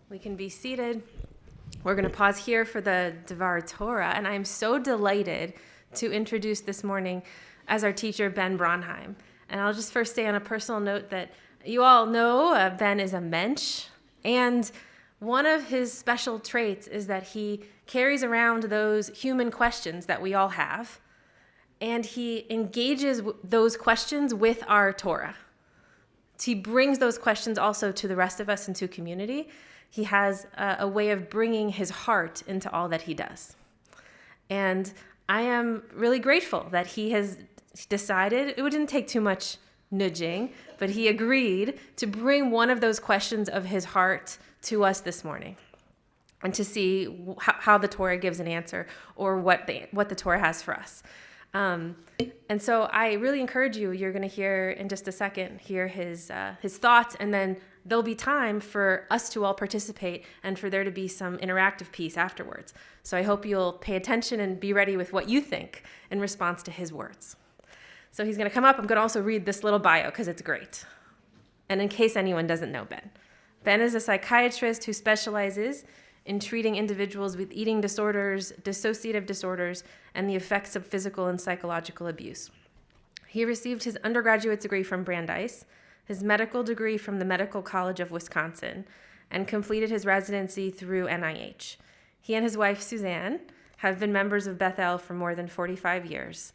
We can be seated. We're going to pause here for the Devar Torah, and I'm so delighted to introduce this morning as our teacher, Ben Bronheim. And I'll just first say on a personal note that you all know Ben is a mensch, and one of his special traits is that he carries around those human questions that we all have, and he engages those questions with our Torah. He brings those questions also to the rest of us into community. He has a way of bringing his heart into all that he does. And I am really grateful that he has decided, it didn't take too much nudging, but he agreed to bring one of those questions of his heart to us this morning and to see how the Torah gives an answer or what the Torah has for us. And so I really encourage you, you're going to hear in just a second, hear his thoughts, and then there'll be time for us to all participate and for there to be some interactive piece afterwards. So I hope you'll pay attention and be ready with what you think in response to his words. So he's going to come up. I'm going to also read this little bio because it's great. And in case anyone doesn't know Ben. Ben is a psychiatrist who specializes in treating individuals with eating disorders, dissociative disorders, and the effects of physical and psychological abuse. He received his undergraduate degree from Brandeis, his medical degree from the Medical College of Wisconsin, and completed his residency through NIH. He and his wife, Suzanne, have been members of Bethel for more than 45 years.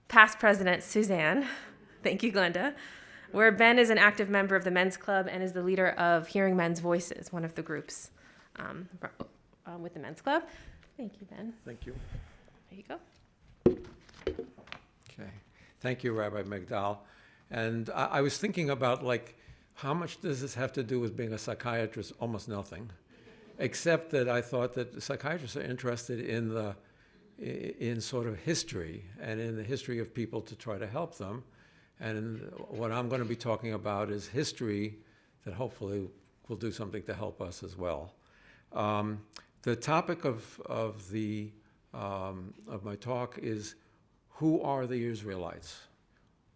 Past president, Suzanne, thank you, Glenda, where Ben is an active member of the Men's Club and is the leader of Hearing Men's Voices, one of the groups with the Men's Club. Thank you, Ben. Thank you. There you go. Okay. Thank you, Rabbi Migdal. And I was thinking about, how much does this have to do with being a psychiatrist? Almost nothing, except that I thought that psychiatrists are interested in sort of history and in the history of people to try to help them. And what I'm going to be talking about is history that hopefully will do something to help us as well. The topic of my talk is, who are the Israelites?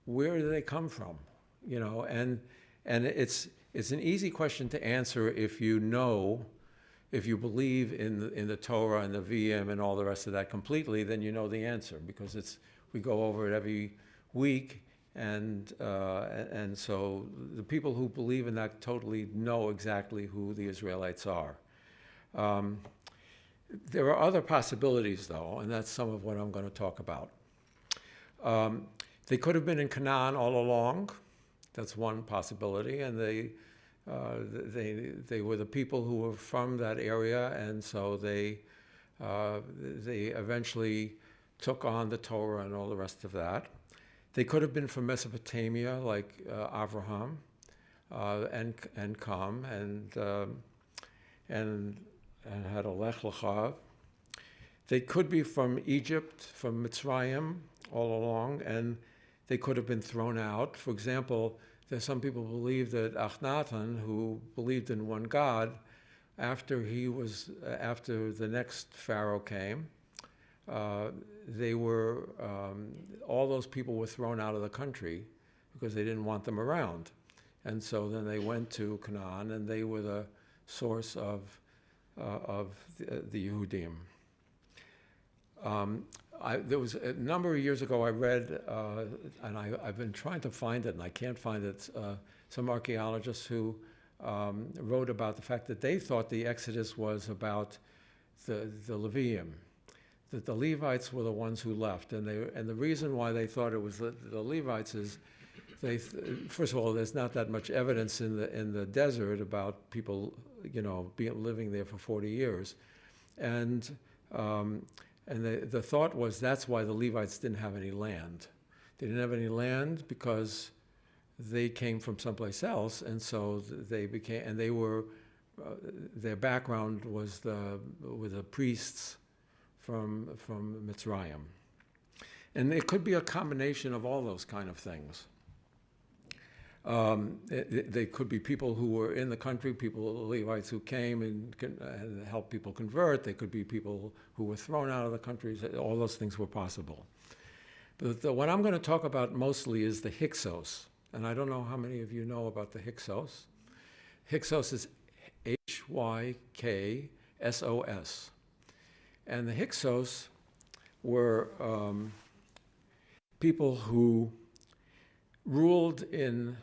Where do they come from? And it's an easy question to answer if you believe in the Torah and the VM and all the rest of that completely, then you know the answer, because we go over it every week. And so the people who believe in that totally know exactly who the Israelites are. There are other possibilities, though, and that's some of what I'm going to talk about. They could have been in Canaan all along. That's one possibility. And they were the people who were from that area, and so they eventually took on the Torah and all the rest of that. They could have been from Mesopotamia, like Avraham, and Kam, and had a Lech Lecha. They could be from Egypt, from Mitzrayim, all along, and they could have been thrown out. For example, there's some people believe that Akhenaten, who believed in one God, after the next Pharaoh came, all those people were thrown out of the country because they didn't want them around. And so then they went to Canaan, and they were the source of the Yehudim. There was a number of years ago I read, and I've been trying to find it, and I can't find it, some archaeologists who wrote about the fact that they thought the Exodus was about the Levium, that the Levites were the ones who left. And the reason why they thought it was the Levites is, first of all, there's not that much evidence in the desert about people, living there for 40 years. And the thought was that's why the Levites didn't have any land. They didn't have any land because they came from someplace else, and so their background was with the priests from Mitzrayim. And it could be a combination of all those kind of things. They could be people who were in the country, Levites who came and helped people convert. They could be people who were thrown out of the country. All those things were possible. But what I'm going to talk about mostly is the Hyksos. And I don't know how many of you know about the Hyksos. Hyksos is Hyksos. And the Hyksos were people who ruled in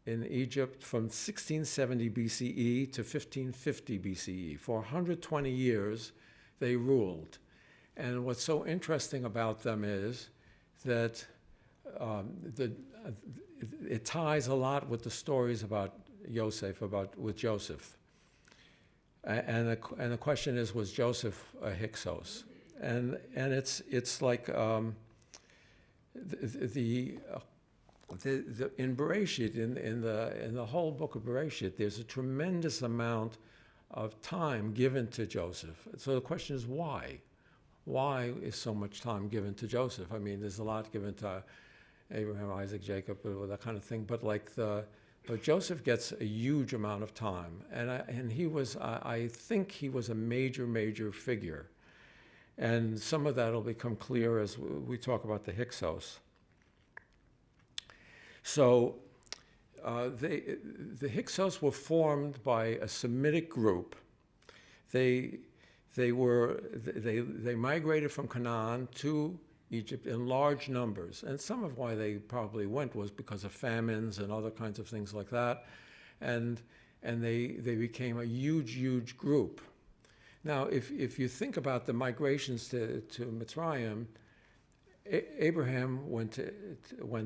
Egypt from 1670 BCE to 1550 BCE. For 120 years, they ruled. And what's so interesting about them is that it ties a lot with the stories about with Joseph. And the question is, was Joseph a Hyksos? And it's like in Bereshit, in the whole book of Bereshit, there's a tremendous amount of time given to Joseph. So the question is, why? Why is so much time given to Joseph? I mean, there's a lot given to Abraham, Isaac, Jacob, that kind of thing. But but Joseph gets a huge amount of time, and he was, I think, he was a major figure, and some of that will become clear as we talk about the Hyksos. So the Hyksos were formed by a Semitic group. They migrated from Canaan to Egypt in large numbers, and some of why they probably went was because of famines and other kinds of things like that, and they became a huge group. Now, if you think about the migrations to Mitzrayim, Abraham went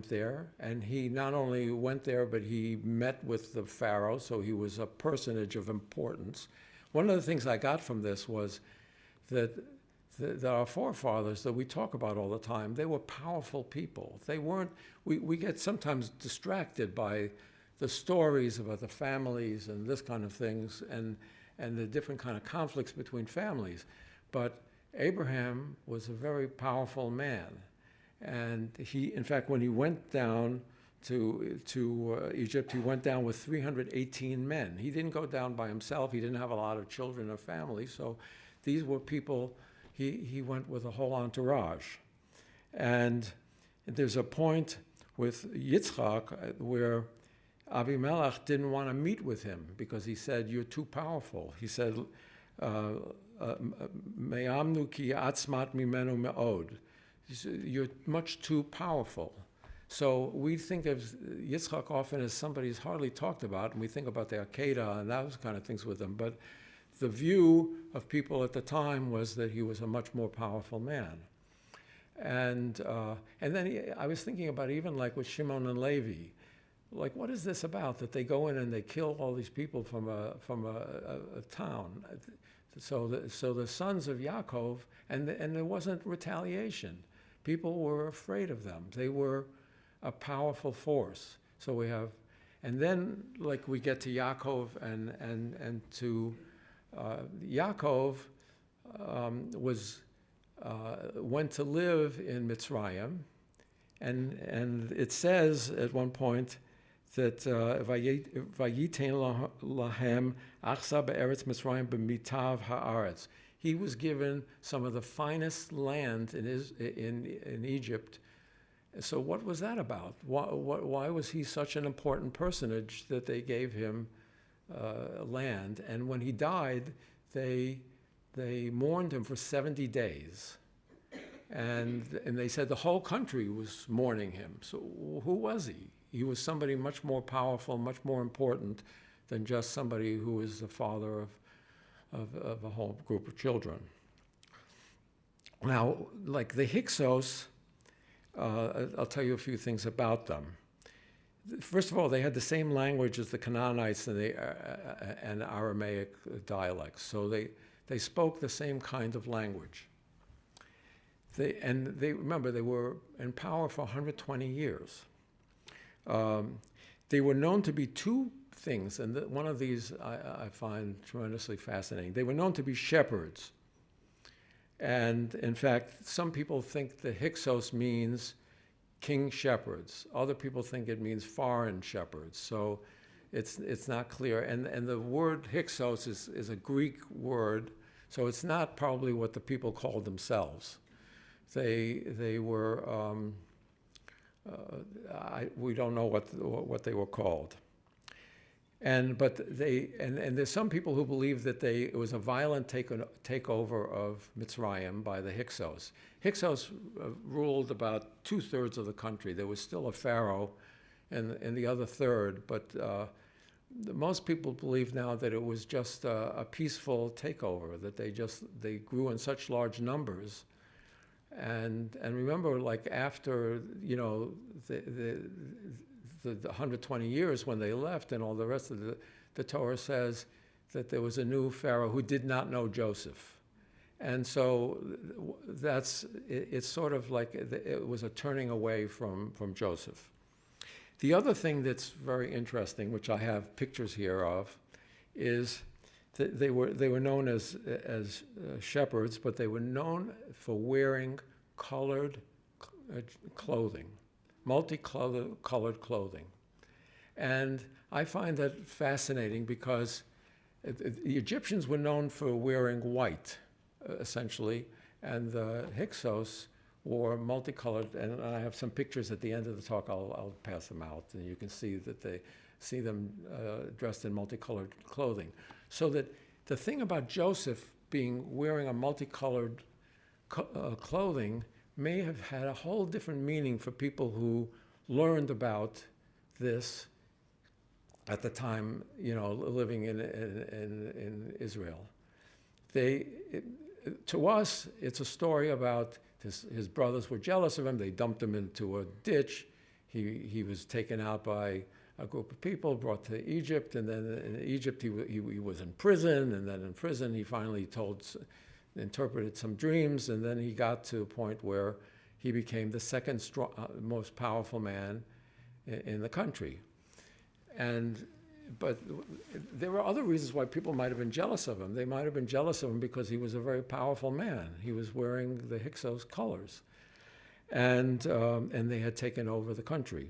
there, and he not only went there, but he met with the Pharaoh, so he was a personage of importance. One of the things I got from this was that our forefathers that we talk about all the time, they were powerful people. They weren't, we get sometimes distracted by the stories about the families and this kind of things and the different kind of conflicts between families. But Abraham was a very powerful man. And he, in fact, when he went down to Egypt, he went down with 318 men. He didn't go down by himself. He didn't have a lot of children or family. So these were people, he went with a whole entourage. And there's a point with Yitzchak where Abimelech didn't want to meet with him because he said, "You're too powerful." He said, "Me'amnu ki atzmat mimenu me'od." You're much too powerful. So we think of Yitzchak often as somebody who's hardly talked about, and we think about the Akedah and those kind of things with him. But the view of people at the time was that he was a much more powerful man. And then I was thinking about even like with Shimon and Levi, like what is this about that they go in and they kill all these people from a town? So the sons of Yaakov, and there wasn't retaliation. People were afraid of them. They were a powerful force. So we have, and then like we get to Yaakov and to Yaakov went to live in Mitzrayim, and it says at one point that Vayitein lahem achsa be'eretz Mitzrayim b'mitav haaretz. He was given some of the finest land in Egypt. So what was that about? Why was he such an important personage that they gave him land? And when he died, they mourned him for 70 days. And they said the whole country was mourning him. So who was he? He was somebody much more powerful, much more important than just somebody who was the father of a whole group of children. Now, like the Hyksos, I'll tell you a few things about them. First of all, they had the same language as the Canaanites and Aramaic dialects, so they spoke the same kind of language. Remember, they were in power for 120 years. They were known to be two things, and one of these I find tremendously fascinating. They were known to be shepherds. And in fact, some people think the Hyksos means king shepherds. Other people think it means foreign shepherds. So it's not clear. And the word Hyksos is a Greek word, so it's not probably what the people called themselves. They were, we don't know what they were called. And there's some people who believe that it was a violent takeover of Mitzrayim by the Hyksos. Hyksos ruled about 2/3 of the country. There was still a pharaoh in the other third, but most people believe now that it was just a peaceful takeover, that they grew in such large numbers. And remember, like after, the 120 years when they left and all the rest of the Torah says that there was a new Pharaoh who did not know Joseph. And so it's sort of like it was a turning away from Joseph. The other thing that's very interesting, which I have pictures here of, is that they were known as shepherds, but they were known for wearing colored clothing, multicolored clothing. And I find that fascinating because the Egyptians were known for wearing white, essentially, and the Hyksos wore multicolored, and I have some pictures at the end of the talk. I'll pass them out, and you can see that they see them dressed in multicolored clothing. So that the thing about Joseph wearing a multicolored clothing may have had a whole different meaning for people who learned about this at the time, living in Israel. To us, it's a story about his brothers were jealous of him. They dumped him into a ditch. He was taken out by a group of people, brought to Egypt, and then in Egypt he was in prison, and then in prison he finally interpreted some dreams, and then he got to a point where he became the second most powerful man in the country. But there were other reasons why people might have been jealous of him. They might have been jealous of him because he was a very powerful man. He was wearing the Hyksos colors, and they had taken over the country.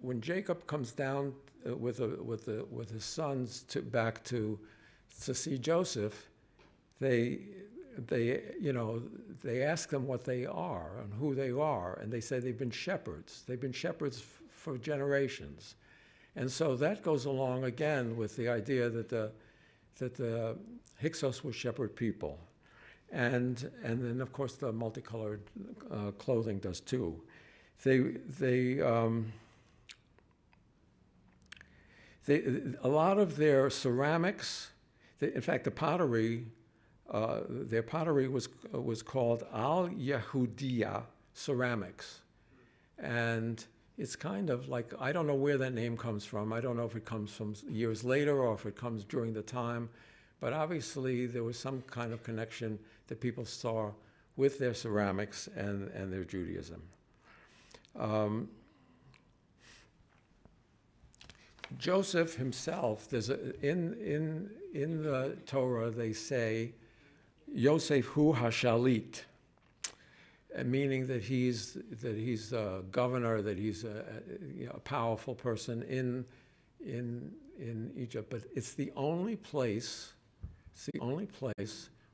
When Jacob comes down with his sons back to see Joseph, they ask them what they are and who they are, and they say they've been shepherds. They've been shepherds for generations, and so that goes along again with the idea that the Hyksos were shepherd people, and then of course the multicolored clothing does too. A lot of their ceramics, in fact, the pottery. Their pottery was called Al Yehudiya ceramics, and it's kind of like, I don't know where that name comes from. I don't know if it comes from years later or if it comes during the time, but obviously there was some kind of connection that people saw with their ceramics and their Judaism. Joseph himself, in the Torah they say Yosef hu hashalit, meaning that he's a governor, that he's a powerful person in Egypt. But it's the only place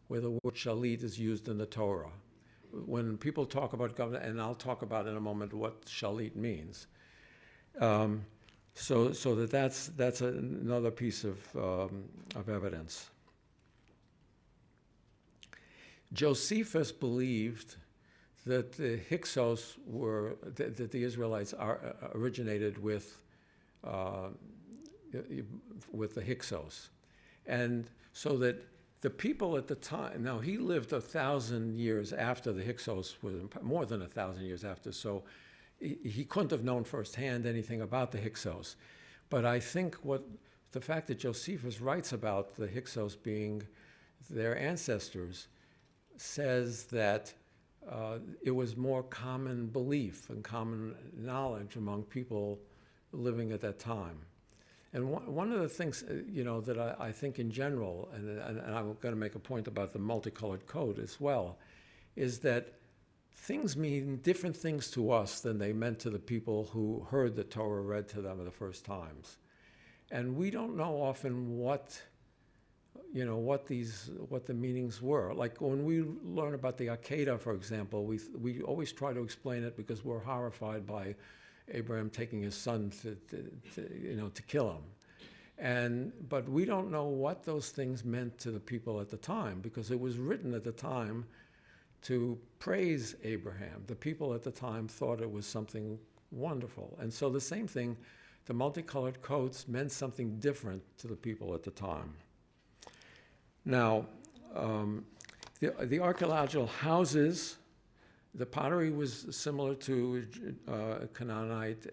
where the word shalit is used in the Torah. When people talk about governor, and I'll talk about in a moment what shalit means. So that's another piece of evidence. Josephus believed that the Hyksos that the Israelites originated with the Hyksos, and so that the people at the time. Now he lived 1,000 years after the Hyksos, more than 1,000 years after. So he couldn't have known firsthand anything about the Hyksos. But I think the fact that Josephus writes about the Hyksos being their ancestors says that it was more common belief and common knowledge among people living at that time. And one of the things, that I think in general, and I'm going to make a point about the multicolored coat as well, is that things mean different things to us than they meant to the people who heard the Torah read to them the first times. And we don't know often what what the meanings were. Like when we learn about the Akedah, for example, we always try to explain it because we're horrified by Abraham taking his son to kill him. But we don't know what those things meant to the people at the time, because it was written at the time to praise Abraham. The people at the time thought it was something wonderful. And so the same thing, the multicolored coats meant something different to the people at the time. Now, the archaeological houses, the pottery was similar to Canaanite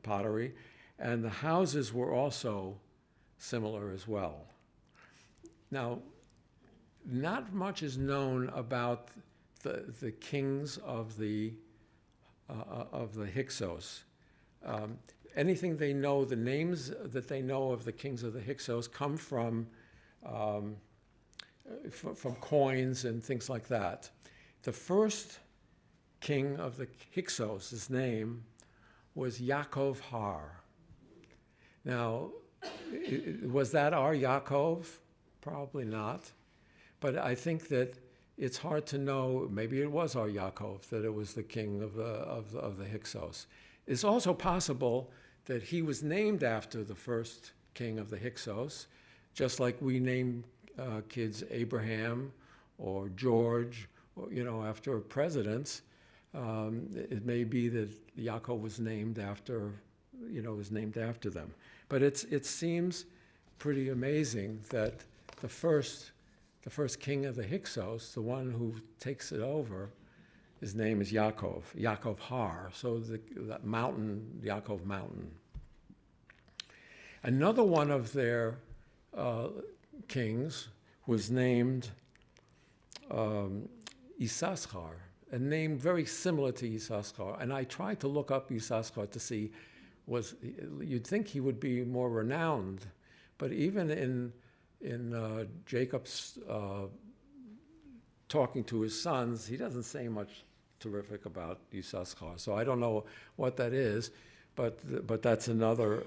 pottery, and the houses were also similar as well. Now, not much is known about the kings of the Hyksos. Anything they know, the names that they know of the kings of the Hyksos come from coins and things like that. The first king of the Hyksos, his name was Yaakov Har. Now, was that our Yaakov? Probably not. But I think that it's hard to know, maybe it was our Yaakov, that it was the king of the Hyksos. It's also possible that he was named after the first king of the Hyksos, just like we name kids Abraham or George, or, after presidents. It may be that Yaakov was named after them. But it seems pretty amazing that the first king of the Hyksos, the one who takes it over, his name is Yaakov Har. So that mountain, Yaakov Mountain. Another one of their kings was named Issachar, a name very similar to Issachar. And I tried to look up Issachar to see, you'd think he would be more renowned, but even in Jacob's talking to his sons, he doesn't say much terrific about Issachar. So I don't know what that is, but that's another.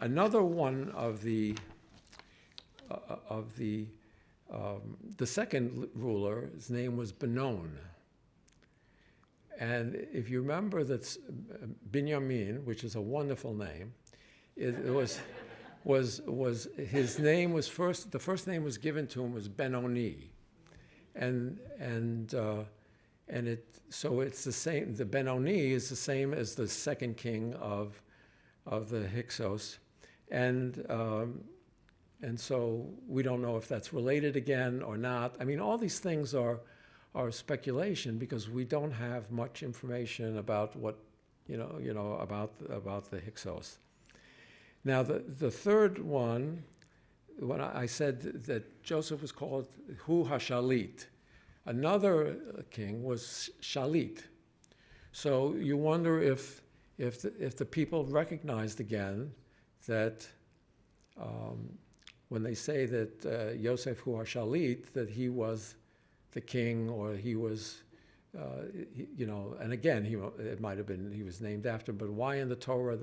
Another one of the second ruler, his name was Benoni. And if you remember, that's Binyamin, which is a wonderful name. His name was first. The first name was given to him was Benoni, so it's the same. The Benoni is the same as the second king of the Hyksos, and so we don't know if that's related again or not. I mean, all these things are speculation because we don't have much information about what about the Hyksos. Now, the third one, when I said that Joseph was called Hu HaShalit, another king was Shalit. So you wonder if the people recognized again that when they say that Yosef Hu HaShalit, that he was the king, or he was, and again, it might have been he was named after, but why in the Torah?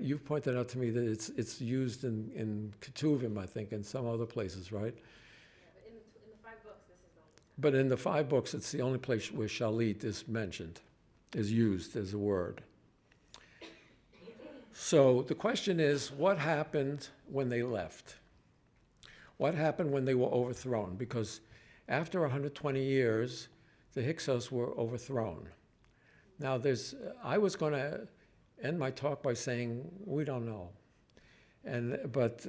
You've pointed out to me that it's used in Ketuvim, I think, and some other places, right? Yeah, but in the 5 books, this is the only time. But in the 5 books, it's the only place where Shalit is mentioned, is used as a word. So the question is, what happened when they left? What happened when they were overthrown? Because after 120 years, the Hyksos were overthrown. Now, I was going to end my talk by saying, we don't know. But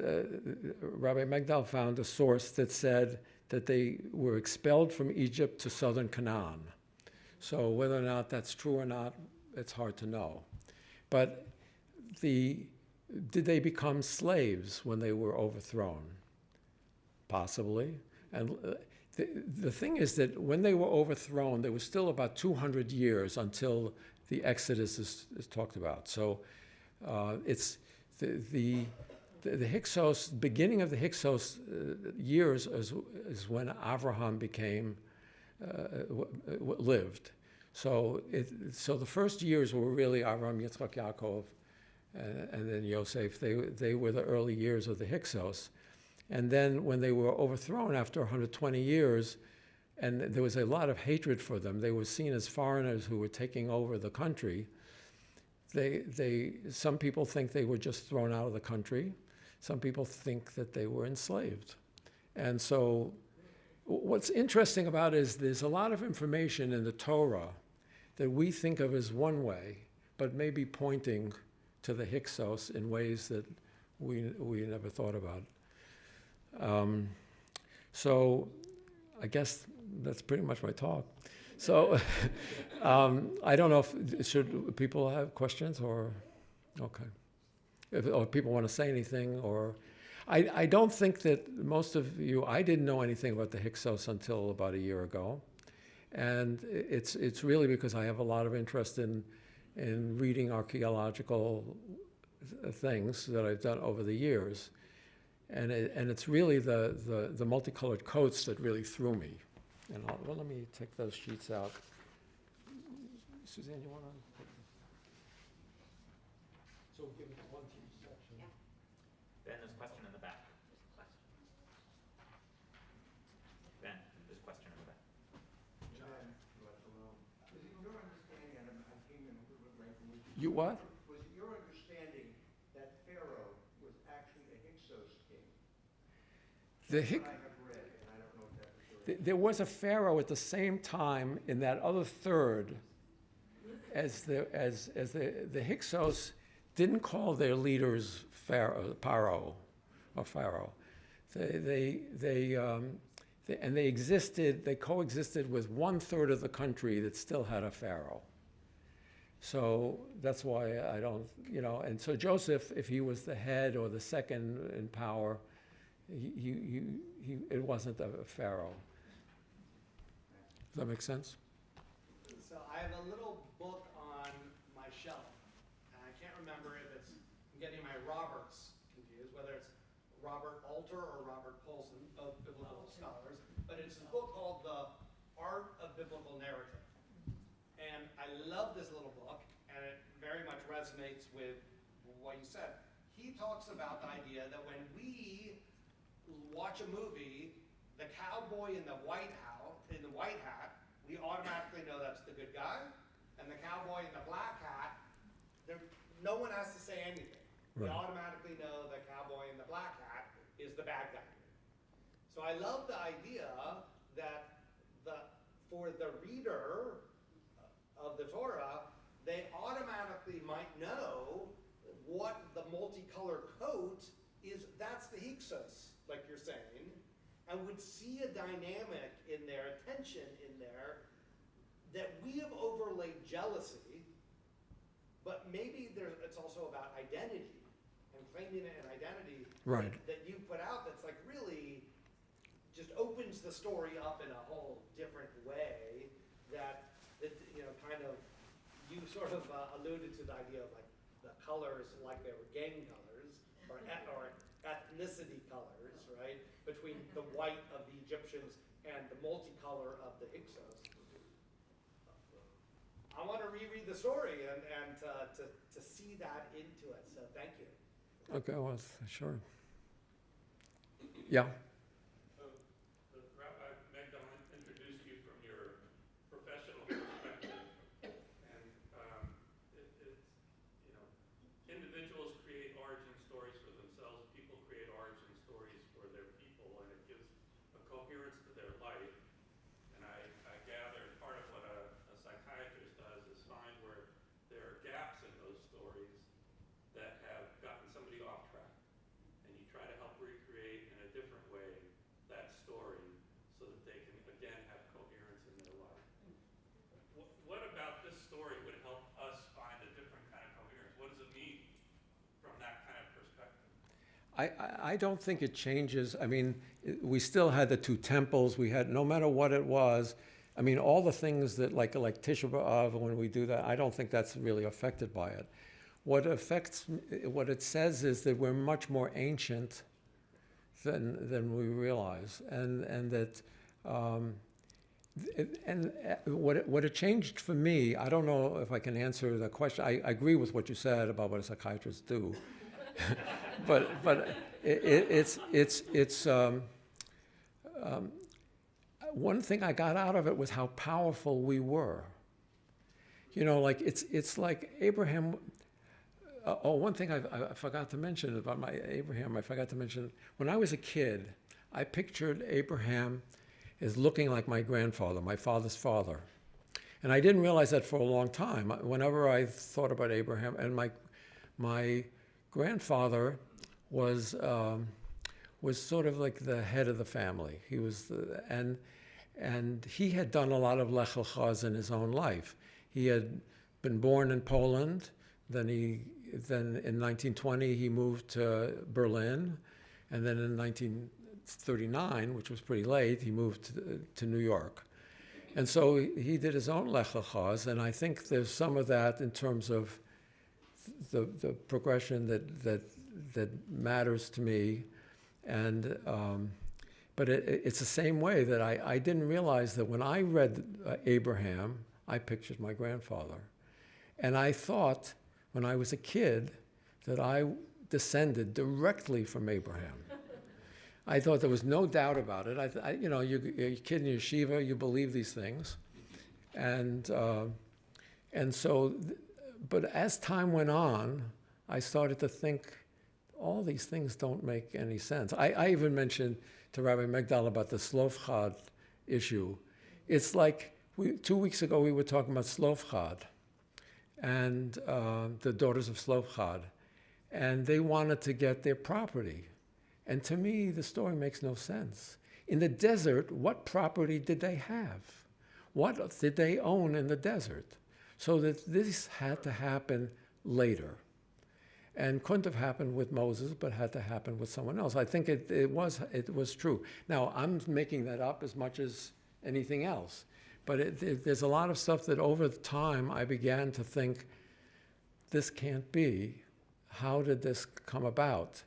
Rabbi Megdal found a source that said that they were expelled from Egypt to southern Canaan. So whether or not that's true or not, it's hard to know. But did they become slaves when they were overthrown? Possibly. And the thing is that when they were overthrown, there was still about 200 years until the Exodus is talked about. So it's the Hyksos, beginning of the Hyksos years is when Avraham lived. So the first years were really Avraham, Yitzchak, Yaakov, and then Yosef, they were the early years of the Hyksos. And then when they were overthrown after 120 years, and there was a lot of hatred for them, they were seen as foreigners who were taking over the country. Some people think they were just thrown out of the country. Some people think that they were enslaved. And so what's interesting about it is there's a lot of information in the Torah that we think of as one way, but maybe pointing to the Hyksos in ways that we never thought about. So I guess that's pretty much my talk. So I don't know should people have questions or, okay. Or people want to say anything, or I don't think that most of you, I didn't know anything about the Hyksos until about a year ago. And it's really because I have a lot of interest in reading archaeological things that I've done over the years. And it's really the multicolored coats that really threw me. And let me take those sheets out. Suzanne, you want to? So we'll give it one to each section. Ben, there's a question in the back. Ben, there's a question in the back. John, was it your understanding, and I came in a little bit late from what You what? was it your understanding that Pharaoh was actually a Hyksos king? The That's what I have read, and I don't know if that was your There was a pharaoh at the same time in that other third as the Hyksos didn't call their leaders Paro or Pharaoh. They coexisted with 1/3 of the country that still had a pharaoh. So that's why I don't, and so Joseph, if he was the head or the second in power, it wasn't a pharaoh. Does that make sense? So I have a little book on my shelf, and I can't remember if it's, I'm getting my Roberts confused, whether it's Robert Alter or Robert Paulson, both biblical scholars, but it's a book called The Art of Biblical Narrative. And I love this little book, and it very much resonates with what you said. He talks about the idea that when we watch a movie, the cowboy in the White hat, we automatically know that's the good guy, and the cowboy in the black hat, no one has to say anything. We Right. automatically know the cowboy in the black hat is the bad guy. So I love the idea that for the reader of the Torah, they automatically might know what the multicolored coat is. That's the Hyksos, like you're saying, and would see a dynamic in their attention in there that we have overlaid jealousy, but maybe it's also about identity and claiming an identity Right. that you put out that's like really just opens the story up in a whole different way that kind of, you sort of alluded to the idea of like the colors like they were gang colors or ethnicity colors, right? Between the white of the Egyptians and the multicolor of the Hyksos. I want to reread the story and to see that into it, so thank you. Okay, well, sure. Yeah. Rabbi Magdalene introduced you from your professional perspective, and individuals create origin stories for themselves, people create origin stories for their people, and it gives a coherence to their life. And I gather part of what a psychiatrist does is find where there are gaps in those stories that have gotten somebody off track, and you try to help recreate in a different way that story so that they can again have coherence in their life. What about this story would help us find a different kind of coherence? What does it mean from that kind of perspective? I don't think it changes. I mean, we still had the two temples. We had, no matter what it was, I mean, all the things that like Tisha B'Av, when we do that, I don't think that's really affected by it. What it says is that we're much more ancient than we realize, and that And what it changed for me, I don't know if I can answer the question. I agree with what you said about what a psychiatrist do, but it's one thing I got out of it was how powerful we were. You know, like it's like Abraham. One thing I forgot to mention about my Abraham. I forgot to mention when I was a kid, I pictured Abraham as looking like my grandfather, my father's father, and I didn't realize that for a long time. Whenever I thought about Abraham, and my grandfather was sort of like the head of the family. He was and he had done a lot of lech lechas in his own life. He had been born in Poland. Then in 1920 he moved to Berlin, and then in 1939, which was pretty late, he moved to New York. And so he did his own lech lechas, and I think there's some of that in terms of the progression that matters to me. And but it's the same way that I didn't realize that when I read Abraham, I pictured my grandfather. And I thought when I was a kid that I descended directly from Abraham. I thought there was no doubt about it. You know, you're a kid in yeshiva, you believe these things. And so, but as time went on, I started to think, all these things don't make any sense. I even mentioned to Rabbi Megdal about the Slofchad issue. It's like 2 weeks ago we were talking about Slofchad and the daughters of Slofchad, and they wanted to get their property. And to me, the story makes no sense. In the desert, what property did they have? What did they own in the desert? So that this had to happen later. And couldn't have happened with Moses, but had to happen with someone else. I think it was true. Now, I'm making that up as much as anything else. But there's a lot of stuff that over time I began to think, this can't be. How did this come about?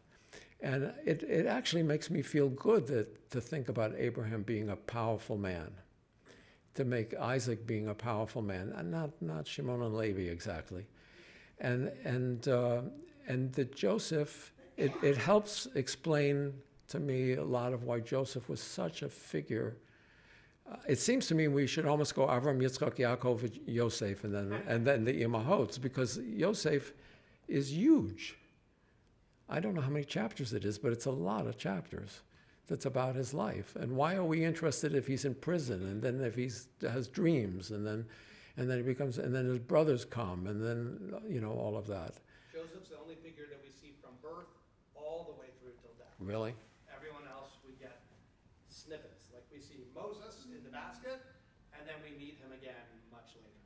And it actually makes me feel good to think about Abraham being a powerful man, to make Isaac being a powerful man, and not Shimon and Levi exactly. And that Joseph, it helps explain to me a lot of why Joseph was such a figure. It seems to me we should almost go Avram, Yitzchak, Yaakov, Yosef, and then the Imahot, because Yosef is huge. I don't know how many chapters it is, but it's a lot of chapters that's about his life. And why are we interested if he's in prison, and then if he has dreams, and then he becomes, and then his brothers come, and then, you know, all of that. Joseph's the only figure that we see from birth all the way through till death. Really? Everyone else, we get snippets. Like we see Moses in the basket, and then we meet him again much later.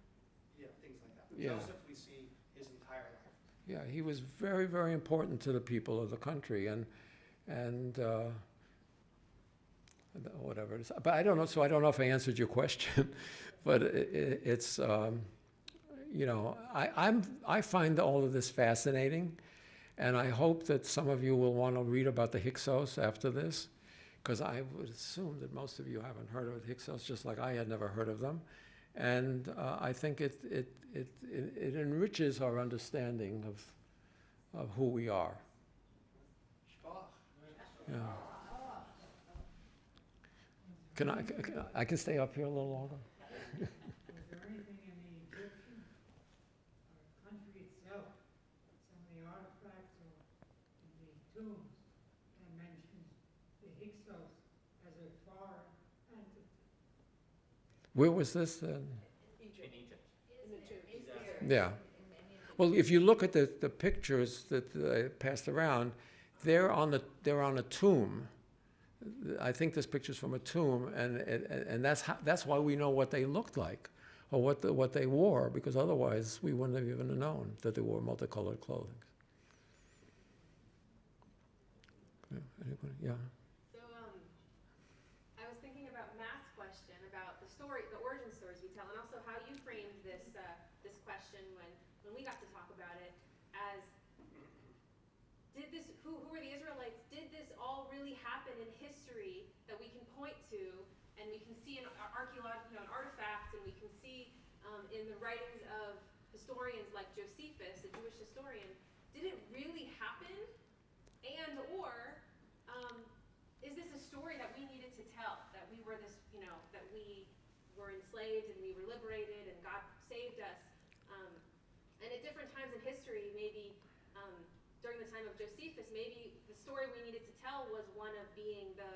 You know, things like that. But Yeah. Joseph, we see his entire life. Yeah, he was very, very important to the people of the country, and whatever it is. But I don't know. So I don't know if I answered your question, but it's you know, I find all of this fascinating, and I hope that some of you will want to read about the Hyksos after this, because I would assume that most of you haven't heard of the Hyksos, just like I had never heard of them, and I think it enriches our understanding of who we are. Yeah. I can stay up here a little longer? Was there anything in the Egyptian country itself, some of the artifacts or in the tombs, that mentions the Hyksos as a foreign entity? Where was this then? In Egypt. Yeah. Well, if you look at the pictures that I passed around, they're on a tomb. I think this picture's from a tomb, and that's why we know what they looked like, or what they wore, because otherwise we wouldn't have even known that they wore multicolored clothing. Yeah, anybody? Yeah. So I was thinking about Matt's question about the origin stories we tell, and also how you framed this question when we got to talk about it as, who were the Israelites? Did this all really happen in history that we can point to and we can see in archaeological, in artifacts, and we can see in the writings of historians like Josephus, a Jewish historian, did it really happen? And or is this a story that we needed to tell? That we were this, that we were enslaved and we were liberated and God saved us. And at different times in history, maybe during the time of Josephus, maybe the story we needed to tell was one of being the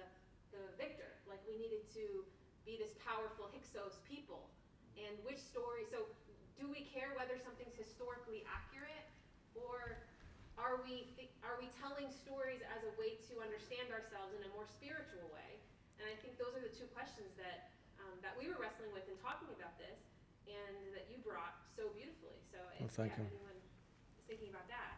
victor. Like we needed to be this powerful Hyksos people. And which story, so do we care whether something's historically accurate, or are we telling stories as a way to understand ourselves in a more spiritual way? And I think those are the two questions that we were wrestling with in talking about this, and that you brought so beautifully. So if thank you. anyone is thinking about that,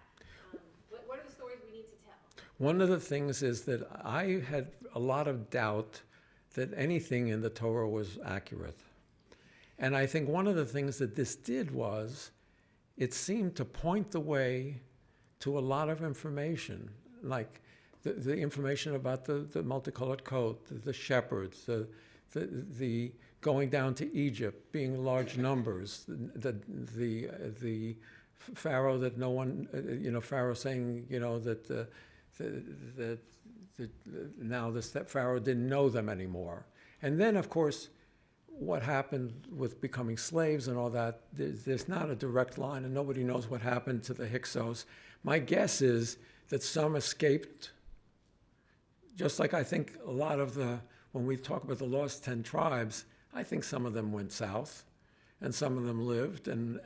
what are the stories we need to tell? One of the things is that I had a lot of doubt that anything in the Torah was accurate. And I think one of the things that this did was it seemed to point the way to a lot of information, like the information about the multicolored coat, the shepherds, the going down to Egypt, being large numbers, the Pharaoh that no one, Pharaoh saying, that now the Pharaoh didn't know them anymore. And then, of course, what happened with becoming slaves and all that, there's not a direct line, and nobody knows what happened to the Hyksos. My guess is that some escaped, just like I think a lot of when we talk about the lost 10 tribes, I think some of them went south, and some of them lived, and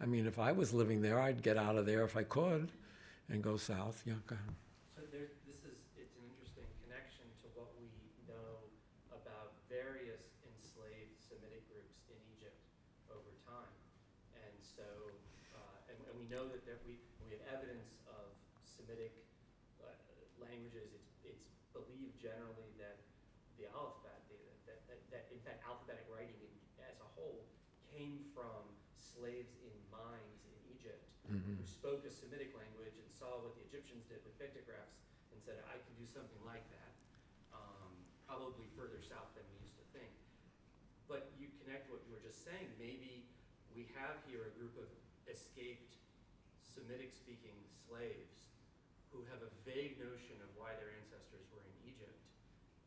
I mean, if I was living there, I'd get out of there if I could, and go south. Yeah, go ahead. So it's an interesting connection to what we know about various enslaved Semitic groups in Egypt over time. And so, and we know that we have evidence of Semitic languages. It's believed generally that the alphabet, that in fact alphabetic writing as a whole came from slaves in mines in Egypt who spoke a Semitic language and saw what the Egyptians did with pictographs and said, I can do something like that, probably further south than we used to think. But you connect what you were just saying, maybe we have here a group of escaped Semitic-speaking slaves who have a vague notion of why their ancestors were in Egypt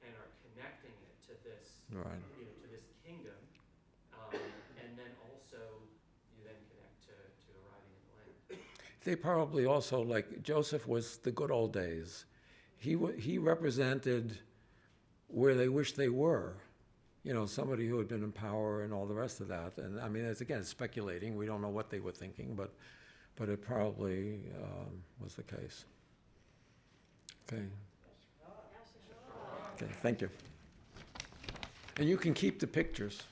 and are connecting it to this, Right. To this kingdom, and then also you then connect to arriving in the land. They probably also, like Joseph was the good old days. He represented where they wish they were, somebody who had been in power and all the rest of that. And I mean, it's speculating. We don't know what they were thinking, but it probably was the case. Okay. Okay, thank you. And you can keep the pictures.